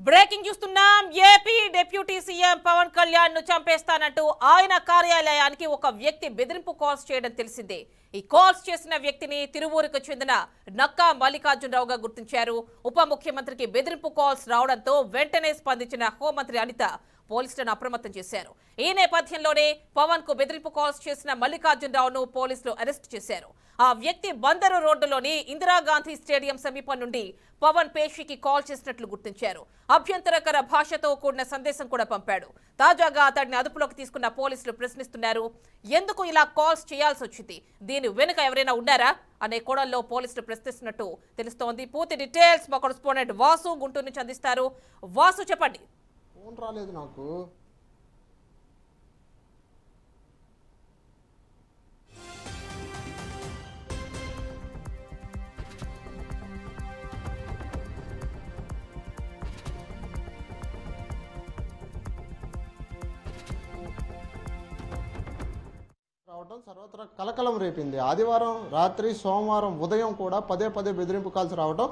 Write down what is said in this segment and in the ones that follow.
Breaking చూస్తున్నాం. AP deputy CM Pawan Kalyan ను చంపేస్తానంటూ ఆయన కార్యాలయానికి ఒక వ్యక్తి బెదిరింపు కాల్స్ చేయడం తెలిసిందే. ఈ కాల్స్ చేసిన వ్యక్తిని తిరువూరుకు చెందిన నక్కా మల్లికార్జునరావుగా గుర్తించారు. ఉప ముఖ్యమంత్రికి బెదిరింపు కాల్స్ రావడంతో వెంటనే స్పందించిన హోంమంత్రి అనిత పోలీసులను అప్రమత్తం చేశారు. ఈ నేపథ్యంలోనే పవన్ కు బెదిరింపు కాల్స్ చేసిన మల్లికార్జునరావును పోలీసులు అరెస్ట్ చేశారు. ఆ వ్యక్తి బందరు రోడ్డులోని ఇందిరాగాంధీ స్టేడియం సమీపం నుండి పవన్ పేషికి కాల్ చేసినట్లు గుర్తించారు. అభ్యంతరకర భాషతో కూడిన సందేశం కూడా పంపాడు. తాజాగా అతడిని అదుపులోకి తీసుకున్న పోలీసులు ప్రశ్నిస్తున్నారు. ఎందుకు ఇలా కాల్స్ చేయాల్సి వచ్చింది, దీని వెనుక ఎవరైనా ఉన్నారా అనే కోణంలో పోలీసులు ప్రశ్నిస్తున్నట్టు తెలుస్తోంది. పూర్తి డీటెయిల్స్ మా కరెస్పాండెంట్ వాసు గుంటూరు నుంచి అందిస్తారు. వాసు, చెప్పండి. ఫోన్ రాలేదు నాకు. రావడం సర్వత్రా కలకలం రేపింది. ఆదివారం రాత్రి, సోమవారం ఉదయం కూడా పదే పదే బెదిరింపు కాల్స్ రావడం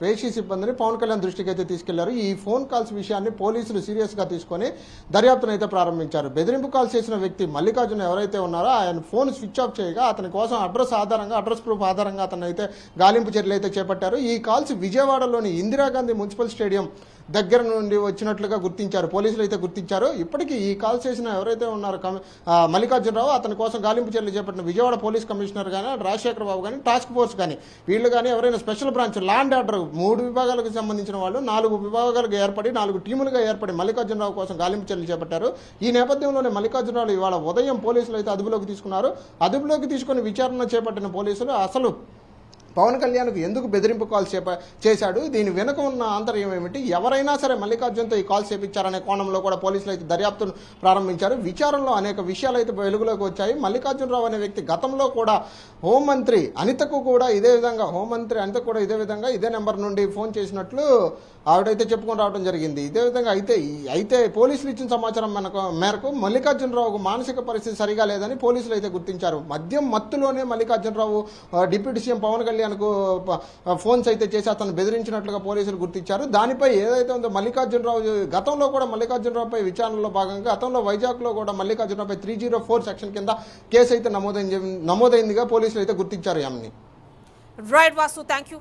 పేషీ సిబ్బందిని పవన్ కళ్యాణ్ దృష్టికి అయితే తీసుకెళ్లారు. ఈ ఫోన్ కాల్స్ విషయాన్ని పోలీసులు సీరియస్ గా తీసుకొని దర్యాప్తును అయితే ప్రారంభించారు. బెదిరింపు కాల్స్ చేసిన వ్యక్తి మల్లికార్జున ఎవరైతే ఉన్నారో ఆయన ఫోన్ స్విచ్ ఆఫ్ చేయగా అతని కోసం అడ్రస్ ప్రూఫ్ ఆధారంగా అతను అయితే గాలింపు చర్యలు అయితే చేపట్టారు. ఈ కాల్స్ విజయవాడలోని ఇందిరాగాంధీ మున్సిపల్ స్టేడియం దగ్గర నుండి వచ్చినట్లుగా గుర్తించారు, పోలీసులు అయితే గుర్తించారు. ఇప్పటికీ ఈ కాల్ చేసిన ఎవరైతే ఉన్నారో మల్లికార్జునరావు, అతని కోసం గాలింపు చర్యలు చేపట్టిన విజయవాడ పోలీస్ కమిషనర్ కానీ, రాజశేఖర బాబు కానీ, టాస్క్ ఫోర్స్ కానీ, వీళ్ళు కానీ ఎవరైనా స్పెషల్ బ్రాంచ్ ల్యాండ్ ఆర్డర్ 3 విభాగాలకు సంబంధించిన వాళ్ళు 4 విభాగాలుగా ఏర్పడి 4 టీములుగా ఏర్పడి మల్లికార్జునరావు కోసం గాలింపు చర్యలు చేపట్టారు. ఈ నేపథ్యంలోనే మల్లికార్జునరావు ఇవాళ ఉదయం పోలీసులు అయితే అదుపులోకి తీసుకున్నారు. అదుపులోకి తీసుకుని విచారణ చేపట్టిన పోలీసులు అసలు పవన్ కళ్యాణ్కు ఎందుకు బెదిరింపు కాల్స్ చేశాడు, దీని వెనుక ఉన్న ఆంతర్యం ఏమిటి, ఎవరైనా సరే మల్లికార్జున్తో ఈ కాల్స్ చేపించారనే కోణంలో కూడా పోలీసులు అయితే దర్యాప్తును ప్రారంభించారు. విచారణలో అనేక విషయాలు అయితే వెలుగులోకి వచ్చాయి. మల్లికార్జునరావు అనే వ్యక్తి గతంలో కూడా హోంమంత్రి అనితకు కూడా ఇదే విధంగా ఇదే నెంబర్ నుండి ఫోన్ చేసినట్లు ఆవిడైతే చెప్పుకొని రావడం జరిగింది. ఇదే విధంగా అయితే పోలీసులు ఇచ్చిన సమాచారం మేరకు మల్లికార్జునరావుకు మానసిక పరిస్థితి సరిగా లేదని పోలీసులు అయితే గుర్తించారు. మద్యం మత్తులోనే మల్లికార్జునరావు డిప్యూటీ సీఎం పవన్ కళ్యాణ్కు ఫోన్స్ అయితే చేసి అతను బెదిరించినట్లుగా పోలీసులు గుర్తించారు. దానిపై ఏదైతే ఉందో మల్లికార్జునరావు గతంలో కూడా మల్లికార్జునరావుపై విచారణలో భాగంగా గతంలో వైజాగ్లో కూడా మల్లికార్జునరావుపై 304 సెక్షన్ కింద కేసు అయితే నమోదైందిగా పోలీసులు అయితే గుర్తించారు. Right Vasu, thank you.